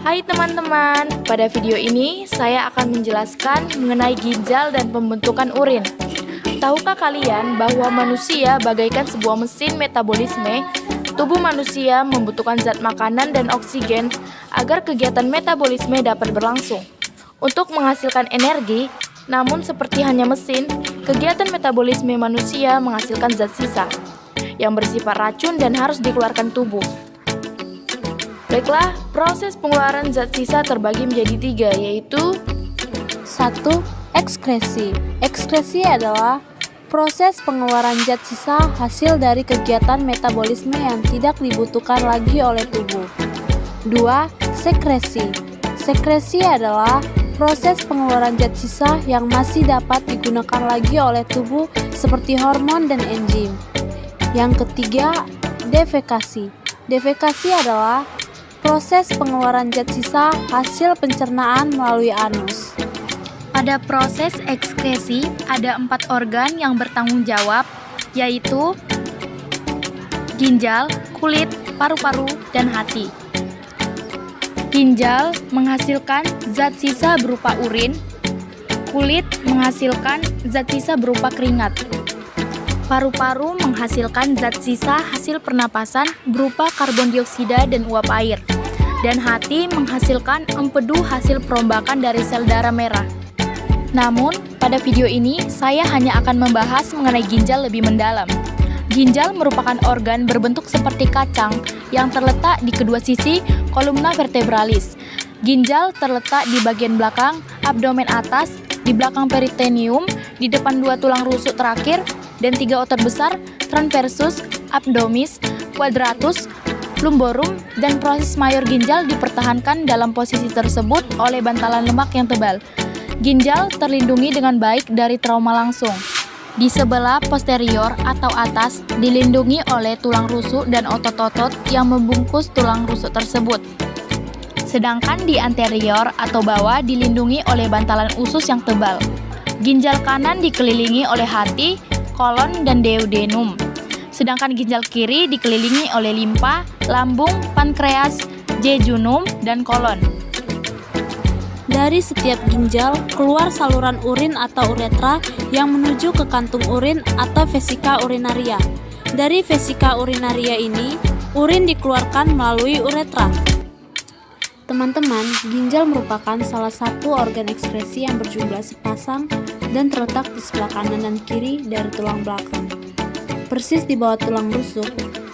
Hai teman-teman, pada video ini saya akan menjelaskan mengenai ginjal dan pembentukan urin. Tahukah kalian bahwa manusia bagaikan sebuah mesin metabolisme? Tubuh manusia membutuhkan zat makanan dan oksigen agar kegiatan metabolisme dapat berlangsung. Untuk menghasilkan energi, namun seperti hanya mesin, kegiatan metabolisme manusia menghasilkan zat sisa yang bersifat racun dan harus dikeluarkan tubuh. Baiklah, proses pengeluaran zat sisa terbagi menjadi 3, yaitu 1. Ekskresi. Ekskresi adalah proses pengeluaran zat sisa hasil dari kegiatan metabolisme yang tidak dibutuhkan lagi oleh tubuh. 2. Sekresi. Sekresi adalah proses pengeluaran zat sisa yang masih dapat digunakan lagi oleh tubuh seperti hormon dan enzim. Yang ketiga, defekasi. Defekasi adalah proses pengeluaran zat sisa hasil pencernaan melalui anus. Pada proses ekskresi, ada 4 organ yang bertanggung jawab, yaitu ginjal, kulit, paru-paru, dan hati. Ginjal menghasilkan zat sisa berupa urin, kulit menghasilkan zat sisa berupa keringat. Paru-paru menghasilkan zat sisa hasil pernapasan berupa karbon dioksida dan uap air. Dan hati menghasilkan empedu hasil perombakan dari sel darah merah. Namun, pada video ini saya hanya akan membahas mengenai ginjal lebih mendalam. Ginjal merupakan organ berbentuk seperti kacang yang terletak di kedua sisi kolumna vertebralis. Ginjal terletak di bagian belakang abdomen atas, di belakang peritoneum, di depan 2 tulang rusuk terakhir, dan 3 otot besar, transversus, abdominis, quadratus, lumborum, dan proses mayor ginjal dipertahankan dalam posisi tersebut oleh bantalan lemak yang tebal. Ginjal terlindungi dengan baik dari trauma langsung. Di sebelah posterior atau atas dilindungi oleh tulang rusuk dan otot-otot yang membungkus tulang rusuk tersebut. Sedangkan di anterior atau bawah dilindungi oleh bantalan usus yang tebal. Ginjal kanan dikelilingi oleh hati, kolon, dan duodenum. Sedangkan ginjal kiri dikelilingi oleh limpa, lambung, pankreas, jejunum, dan kolon. Dari setiap ginjal keluar saluran urin atau uretra yang menuju ke kantung urin atau vesika urinaria. Dari vesika urinaria ini, urin dikeluarkan melalui uretra. Teman-teman, ginjal merupakan salah satu organ ekskresi yang berjumlah sepasang dan terletak di sebelah kanan dan kiri dari tulang belakang. Persis di bawah tulang rusuk,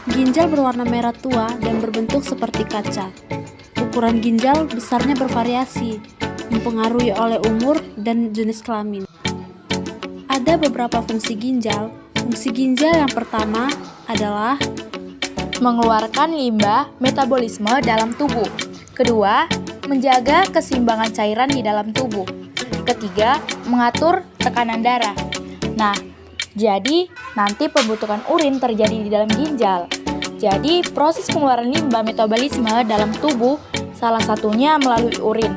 ginjal berwarna merah tua dan berbentuk seperti kaca. Ukuran ginjal besarnya bervariasi, mempengaruhi oleh umur dan jenis kelamin. Ada beberapa fungsi ginjal. Fungsi ginjal yang pertama adalah mengeluarkan limbah metabolisme dalam tubuh. Kedua, menjaga keseimbangan cairan di dalam tubuh. Ketiga, mengatur tekanan darah. Nah, jadi nanti pembentukan urin terjadi di dalam ginjal. Jadi proses pengeluaran limbah metabolisme dalam tubuh salah satunya melalui urin.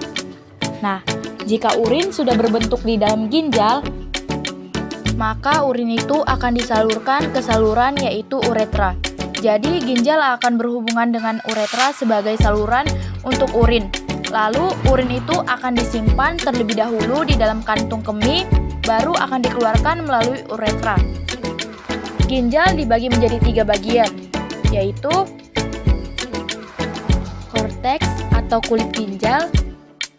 Nah, jika urin sudah berbentuk di dalam ginjal, maka urin itu akan disalurkan ke saluran yaitu uretra. Jadi ginjal akan berhubungan dengan uretra sebagai saluran untuk urin. Lalu urin itu akan disimpan terlebih dahulu di dalam kantung kemih, baru akan dikeluarkan melalui uretra. Ginjal dibagi menjadi 3 bagian, yaitu korteks atau kulit ginjal,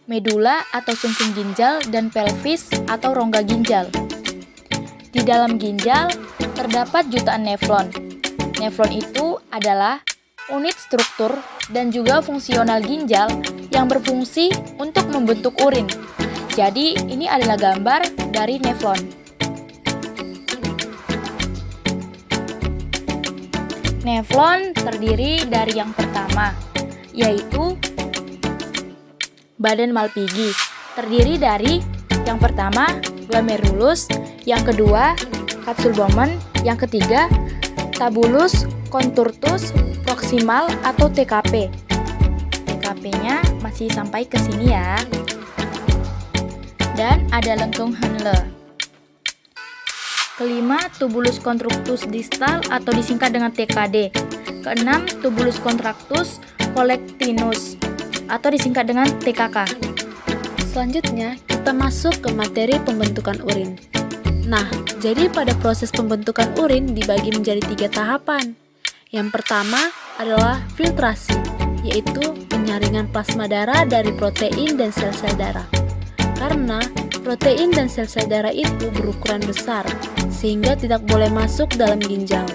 medula atau sumsum ginjal, dan pelvis atau rongga ginjal. Di dalam ginjal terdapat jutaan nefron. Nefron itu adalah unit struktur dan juga fungsional ginjal yang berfungsi untuk membentuk urin. Jadi, ini adalah gambar dari nefron. Nefron terdiri dari yang pertama, yaitu badan Malpighi. Terdiri dari yang pertama, glomerulus, yang kedua, kapsul Bowman, yang ketiga, tabulus contortus proximal atau TKP. TKP-nya masih sampai ke sini ya. Dan ada lengkung Henle. Kelima, tubulus contractus distal atau disingkat dengan TKD. Keenam, tubulus contractus collectinus atau disingkat dengan TKK. Selanjutnya, kita masuk ke materi pembentukan urin. Nah, jadi pada proses pembentukan urin dibagi menjadi 3 tahapan. Yang pertama adalah filtrasi, yaitu penyaringan plasma darah dari protein dan sel-sel darah. Karena protein dan sel-sel darah itu berukuran besar, sehingga tidak boleh masuk dalam ginjal.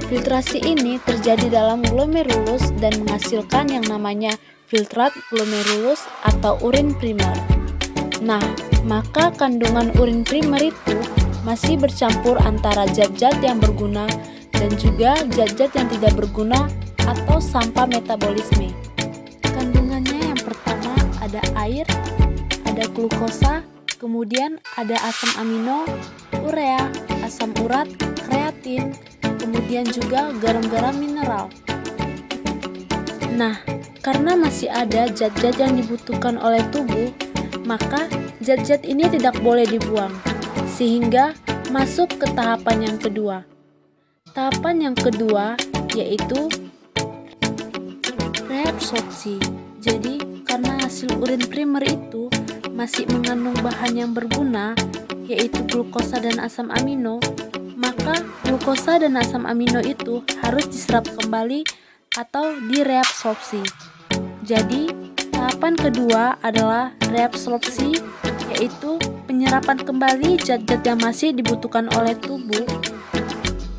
Filtrasi ini terjadi dalam glomerulus dan menghasilkan yang namanya filtrat glomerulus atau urin primer. Nah, maka kandungan urin primer itu masih bercampur antara zat-zat yang berguna dan juga zat-zat yang tidak berguna atau sampah metabolisme. Kandungannya yang pertama ada air, ada glukosa, kemudian ada asam amino, urea, asam urat, kreatin, kemudian juga garam-garam mineral. Nah, karena masih ada zat-zat yang dibutuhkan oleh tubuh, maka zat-zat ini tidak boleh dibuang, sehingga masuk ke tahapan yang kedua. Tahapan yang kedua yaitu reabsorpsi. Jadi, karena hasil urin primer itu masih mengandung bahan yang berguna, yaitu glukosa dan asam amino, maka glukosa dan asam amino itu harus diserap kembali atau direabsorpsi. Jadi, tahapan kedua adalah reabsorpsi, yaitu penyerapan kembali zat-zat yang masih dibutuhkan oleh tubuh.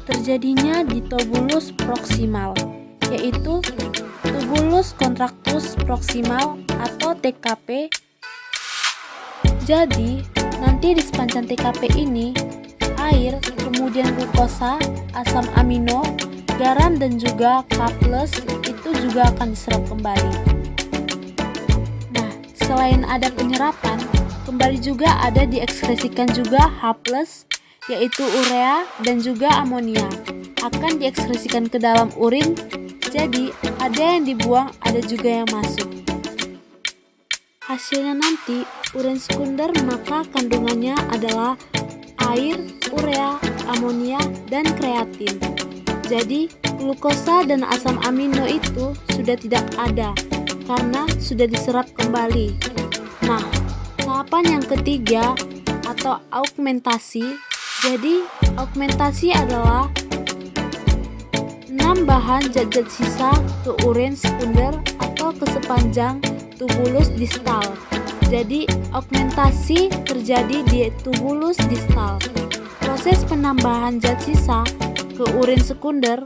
Terjadinya di tubulus proksimal, yaitu tubulus kontraktus proksimal atau TKP. Jadi, nanti di sepanjang TKP ini, air, kemudian glukosa, asam amino, garam dan juga K+ itu juga akan diserap kembali. Selain ada penyerapan, kembali juga ada diekskresikan juga H+, yaitu urea dan juga amonia. Akan diekskresikan ke dalam urin, jadi ada yang dibuang, ada juga yang masuk. Hasilnya nanti, urin sekunder maka kandungannya adalah air, urea, amonia, dan kreatin. Jadi, glukosa dan asam amino itu sudah tidak ada, karena sudah diserap kembali. Nah, tahapan yang ketiga atau augmentasi. Jadi, augmentasi adalah 6 bahan zat-zat sisa ke urin sekunder atau ke sepanjang tubulus distal. Jadi, augmentasi terjadi di tubulus distal. Proses penambahan zat sisa ke urin sekunder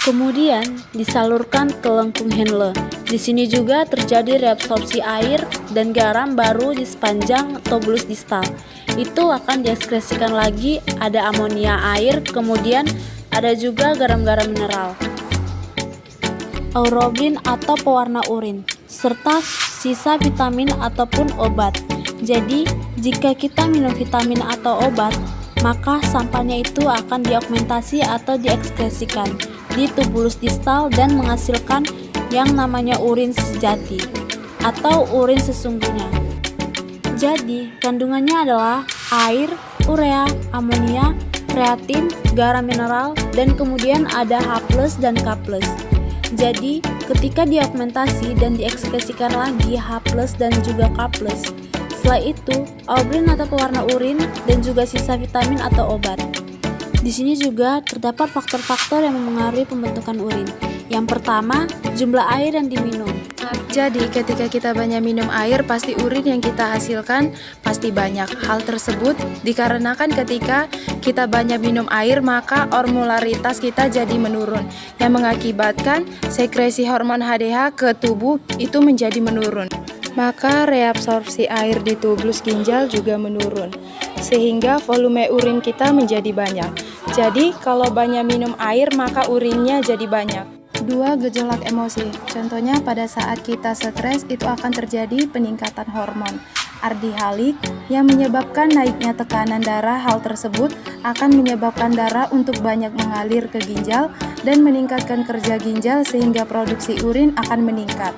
kemudian disalurkan ke lengkung Henle. Di sini juga terjadi reabsorpsi air dan garam baru di sepanjang tubulus distal. Itu akan diekskresikan lagi, ada amonia air, kemudian ada juga garam-garam mineral. Aurobin atau pewarna urin, serta sisa vitamin ataupun obat. Jadi, jika kita minum vitamin atau obat, maka sampahnya itu akan diaugmentasi atau diekskresikan di tubulus distal dan menghasilkan yang namanya urin sejati atau urin sesungguhnya. Jadi, kandungannya adalah air, urea, amonia, kreatin, garam mineral, dan kemudian ada H+ dan K+. Jadi, ketika diaugmentasi dan diekskresikan lagi H+ dan juga K+, setelah itu, aubrin atau pewarna urin dan juga sisa vitamin atau obat. Di sini juga terdapat faktor-faktor yang memengaruhi pembentukan urin. Yang pertama, jumlah air yang diminum. Jadi, ketika kita banyak minum air, pasti urin yang kita hasilkan pasti banyak. Hal tersebut dikarenakan ketika kita banyak minum air, maka osmolaritas kita jadi menurun, yang mengakibatkan sekresi hormon HDH ke tubuh itu menjadi menurun. Maka reabsorpsi air di tubulus ginjal juga menurun, sehingga volume urin kita menjadi banyak. Jadi, kalau banyak minum air, maka urinnya jadi banyak. 2. Gejolak emosi. Contohnya pada saat kita stres itu akan terjadi peningkatan hormon ardihalik yang menyebabkan naiknya tekanan darah. Hal tersebut akan menyebabkan darah untuk banyak mengalir ke ginjal dan meningkatkan kerja ginjal sehingga produksi urin akan meningkat.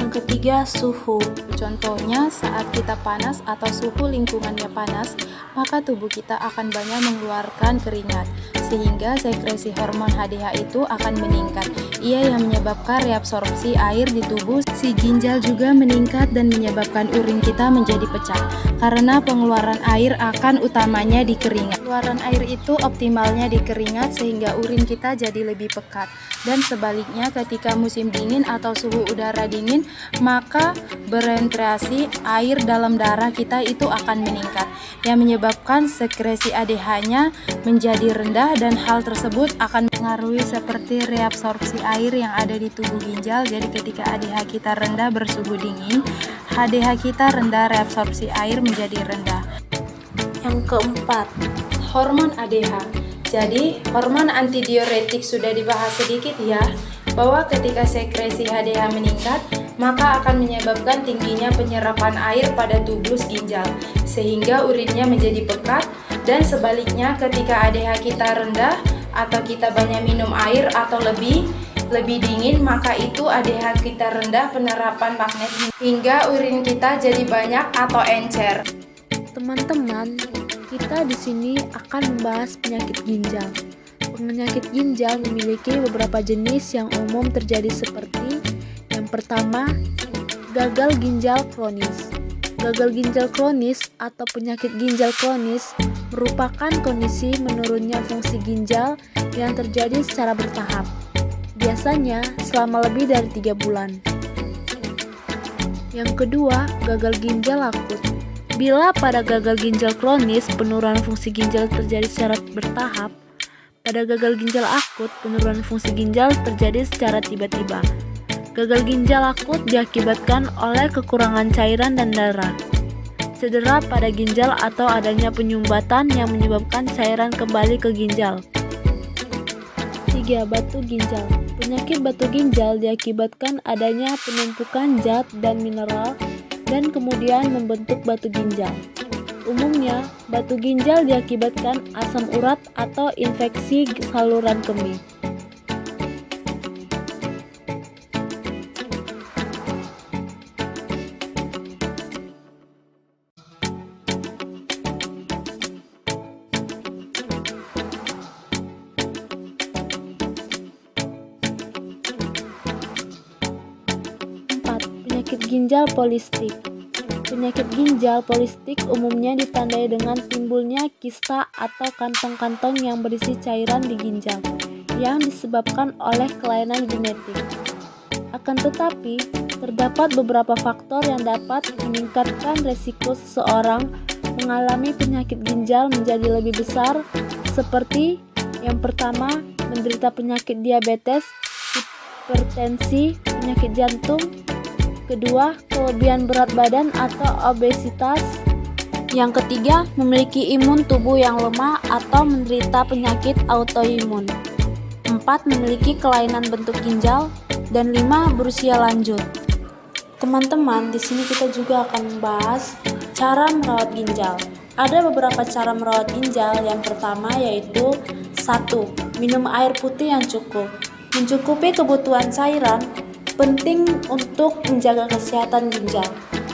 Yang ketiga, suhu. Contohnya saat kita panas atau suhu lingkungannya panas, maka tubuh kita akan banyak mengeluarkan keringat, sehingga sekresi hormon HDH itu akan meningkat. Ia yang menyebabkan reabsorpsi air di tubuh si ginjal juga meningkat dan menyebabkan urin kita menjadi pecah. Karena pengeluaran air akan utamanya di keringat. Pengeluaran air itu optimalnya di keringat sehingga urin kita jadi lebih pekat. Dan sebaliknya ketika musim dingin atau suhu udara dingin, maka berentreasi air dalam darah kita itu akan meningkat, yang menyebabkan sekresi ADH-nya menjadi rendah dan hal tersebut akan mengaruhi seperti reabsorpsi air yang ada di tubuh ginjal. Jadi ketika ADH kita rendah bersuhu dingin, HDH kita rendah, reabsorpsi air menjadi rendah. Yang keempat, Hormon ADH. Jadi, hormon antidiuretik sudah dibahas sedikit ya, bahwa ketika sekresi HDH meningkat, maka akan menyebabkan tingginya penyerapan air pada tubus ginjal, sehingga urinnya menjadi pekat, dan sebaliknya ketika ADH kita rendah, atau kita banyak minum air atau lebih dingin, maka itu ADH kita rendah penyerapan magnesium, hingga urin kita jadi banyak atau encer. teman-teman, kita di sini akan membahas penyakit ginjal. Penyakit ginjal memiliki beberapa jenis yang umum terjadi seperti yang pertama, gagal ginjal kronis. Gagal ginjal kronis atau penyakit ginjal kronis merupakan kondisi menurunnya fungsi ginjal yang terjadi secara bertahap, biasanya selama lebih dari 3 bulan. Yang kedua, gagal ginjal akut. Bila pada gagal ginjal kronis penurunan fungsi ginjal terjadi secara bertahap, pada gagal ginjal akut penurunan fungsi ginjal terjadi secara tiba-tiba. Gagal ginjal akut diakibatkan oleh kekurangan cairan dan darah, cedera pada ginjal atau adanya penyumbatan yang menyebabkan cairan kembali ke ginjal. 3. Batu ginjal. Penyakit batu ginjal diakibatkan adanya penumpukan zat dan mineral dan kemudian membentuk batu ginjal. Umumnya, batu ginjal diakibatkan asam urat atau infeksi saluran kemih. Penyakit ginjal polistik. Penyakit ginjal polistik umumnya ditandai dengan timbulnya kista atau kantong-kantong yang berisi cairan di ginjal yang disebabkan oleh kelainan genetik. Akan tetapi, terdapat beberapa faktor yang dapat meningkatkan resiko seseorang mengalami penyakit ginjal menjadi lebih besar, seperti yang pertama, menderita penyakit diabetes, hipertensi, penyakit jantung. Kedua, kelebihan berat badan atau obesitas. Yang ketiga, memiliki imun tubuh yang lemah atau menderita penyakit autoimun. 4. Memiliki kelainan bentuk ginjal. Dan 5. Berusia lanjut. Teman-teman, di sini kita juga akan membahas cara merawat ginjal. Ada beberapa cara merawat ginjal. Yang pertama yaitu 1. Minum air putih yang cukup. Mencukupi kebutuhan cairan penting untuk menjaga kesehatan ginjal.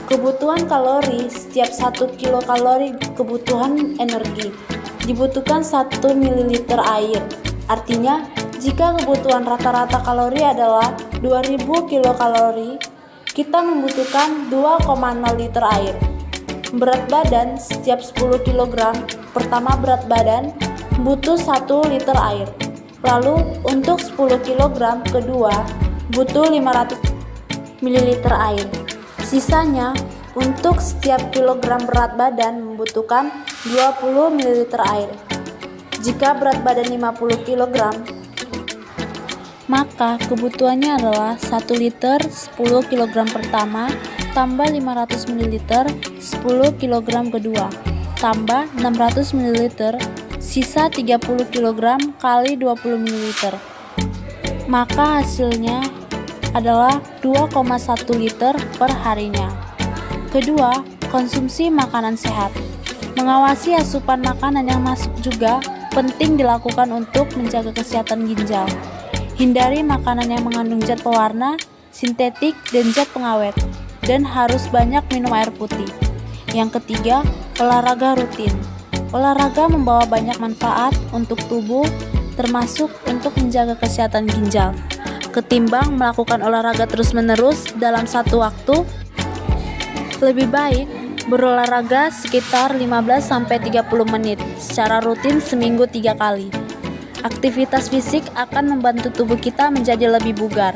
Kebutuhan kalori, setiap 1 kilokalori kebutuhan energi dibutuhkan 1 ml air. Artinya, jika kebutuhan rata-rata kalori adalah 2000 kilokalori, kita membutuhkan 2,0 liter air. Berat badan, setiap 10 kg, pertama berat badan butuh 1 liter air. Lalu, untuk 10 kg kedua, butuh 500 ml air. Sisanya, untuk setiap kilogram berat badan membutuhkan 20 ml air. Jika berat badan 50 kg, maka kebutuhannya adalah 1 liter 10 kg pertama, tambah 500 ml 10 kg kedua, tambah 600 ml, sisa 30 kg kali 20 ml. Maka hasilnya adalah 2,1 liter per harinya. Kedua, konsumsi makanan sehat. Mengawasi asupan makanan yang masuk juga penting dilakukan untuk menjaga kesehatan ginjal. Hindari makanan yang mengandung zat pewarna, sintetik, dan zat pengawet. Dan harus banyak minum air putih. Yang ketiga, olahraga rutin. Olahraga membawa banyak manfaat untuk tubuh, termasuk untuk menjaga kesehatan ginjal. Ketimbang melakukan olahraga terus-menerus dalam satu waktu, lebih baik berolahraga sekitar 15-30 menit secara rutin seminggu 3 kali. Aktivitas fisik akan membantu tubuh kita menjadi lebih bugar.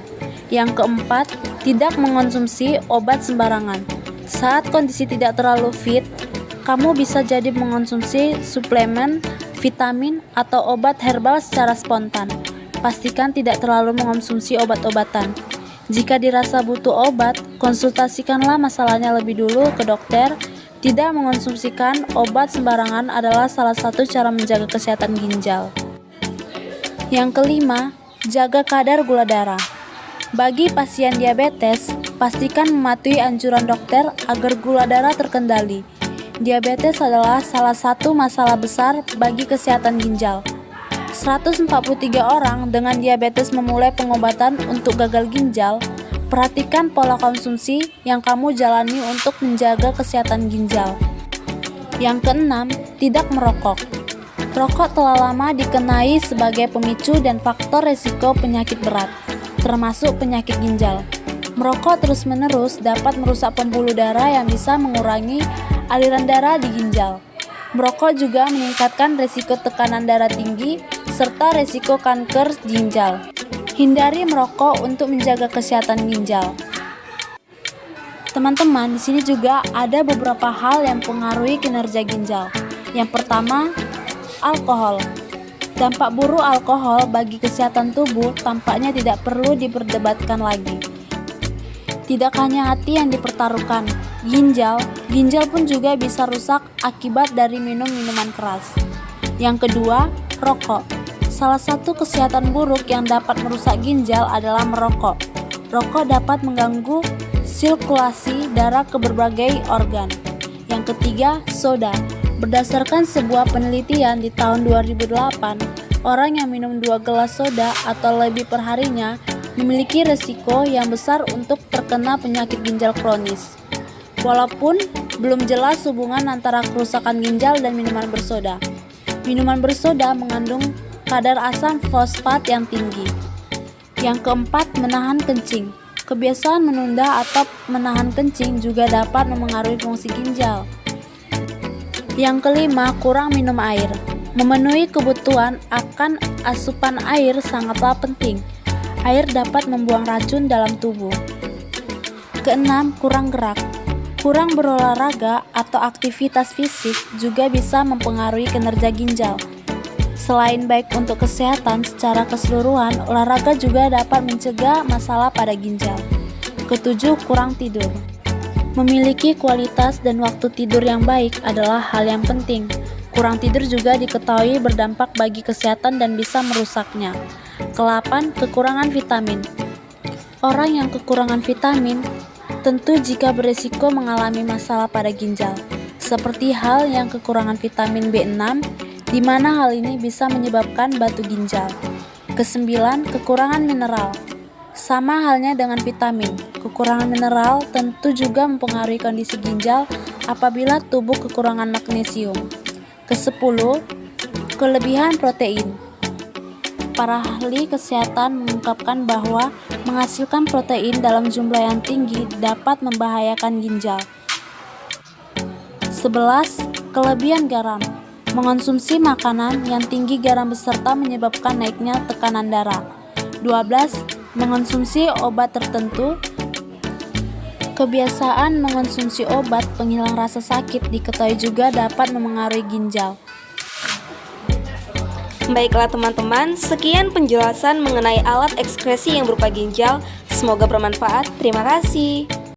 Yang keempat, tidak mengonsumsi obat sembarangan. Saat kondisi tidak terlalu fit, kamu bisa jadi mengonsumsi suplemen, vitamin, atau obat herbal secara spontan. Pastikan tidak terlalu mengonsumsi obat-obatan. Jika dirasa butuh obat, konsultasikanlah masalahnya lebih dulu ke dokter. Tidak mengonsumsikan obat sembarangan adalah salah satu cara menjaga kesehatan ginjal. Yang kelima, jaga kadar gula darah. Bagi pasien diabetes, pastikan mematuhi anjuran dokter agar gula darah terkendali. Diabetes adalah salah satu masalah besar bagi kesehatan ginjal. 143 orang dengan diabetes memulai pengobatan untuk gagal ginjal. Perhatikan pola konsumsi yang kamu jalani untuk menjaga kesehatan ginjal. Yang keenam, tidak merokok. Rokok telah lama dikenai sebagai pemicu dan faktor resiko penyakit berat, termasuk penyakit ginjal. Merokok terus-menerus dapat merusak pembuluh darah yang bisa mengurangi aliran darah di ginjal. Merokok juga meningkatkan resiko tekanan darah tinggi serta resiko kanker ginjal. Hindari merokok untuk menjaga kesehatan ginjal. Teman-teman, di sini juga ada beberapa hal yang mempengaruhi kinerja ginjal. Yang pertama, alkohol. Dampak buruk alkohol bagi kesehatan tubuh tampaknya tidak perlu diperdebatkan lagi. Tidak hanya hati yang dipertaruhkan, ginjal pun juga bisa rusak akibat dari minum minuman keras. Yang kedua, rokok. Salah satu kesehatan buruk yang dapat merusak ginjal adalah merokok. Rokok dapat mengganggu sirkulasi darah ke berbagai organ. Yang ketiga, soda. Berdasarkan sebuah penelitian di tahun 2008, orang yang minum 2 gelas soda atau lebih perharinya memiliki resiko yang besar untuk terkena penyakit ginjal kronis. Walaupun belum jelas hubungan antara kerusakan ginjal dan minuman bersoda. Minuman bersoda mengandung kadar asam fosfat yang tinggi. Yang keempat, menahan kencing. Kebiasaan menunda atau menahan kencing juga dapat memengaruhi fungsi ginjal. Yang kelima, kurang minum air. Memenuhi kebutuhan akan asupan air sangatlah penting. Air dapat membuang racun dalam tubuh. Keenam, kurang gerak. Kurang berolahraga atau aktivitas fisik juga bisa mempengaruhi kinerja ginjal. Selain baik untuk kesehatan secara keseluruhan, olahraga juga dapat mencegah masalah pada ginjal. Ketujuh, kurang tidur. Memiliki kualitas dan waktu tidur yang baik adalah hal yang penting. Kurang tidur juga diketahui berdampak bagi kesehatan dan bisa merusaknya. Ke-8, kekurangan vitamin. Orang yang kekurangan vitamin tentu jika beresiko mengalami masalah pada ginjal, seperti hal yang kekurangan vitamin B6, di mana hal ini bisa menyebabkan batu ginjal. Ke-9, kekurangan mineral. Sama halnya dengan vitamin, kekurangan mineral tentu juga mempengaruhi kondisi ginjal apabila tubuh kekurangan magnesium. Ke-10, kelebihan protein. Para ahli kesehatan mengungkapkan bahwa menghasilkan protein dalam jumlah yang tinggi dapat membahayakan ginjal. 11. Kelebihan garam. Mengonsumsi makanan yang tinggi garam beserta menyebabkan naiknya tekanan darah. 12. Mengonsumsi obat tertentu. Kebiasaan mengonsumsi obat penghilang rasa sakit diketahui juga dapat memengaruhi ginjal. Baiklah teman-teman, sekian penjelasan mengenai alat ekskresi yang berupa ginjal. Semoga bermanfaat. Terima kasih.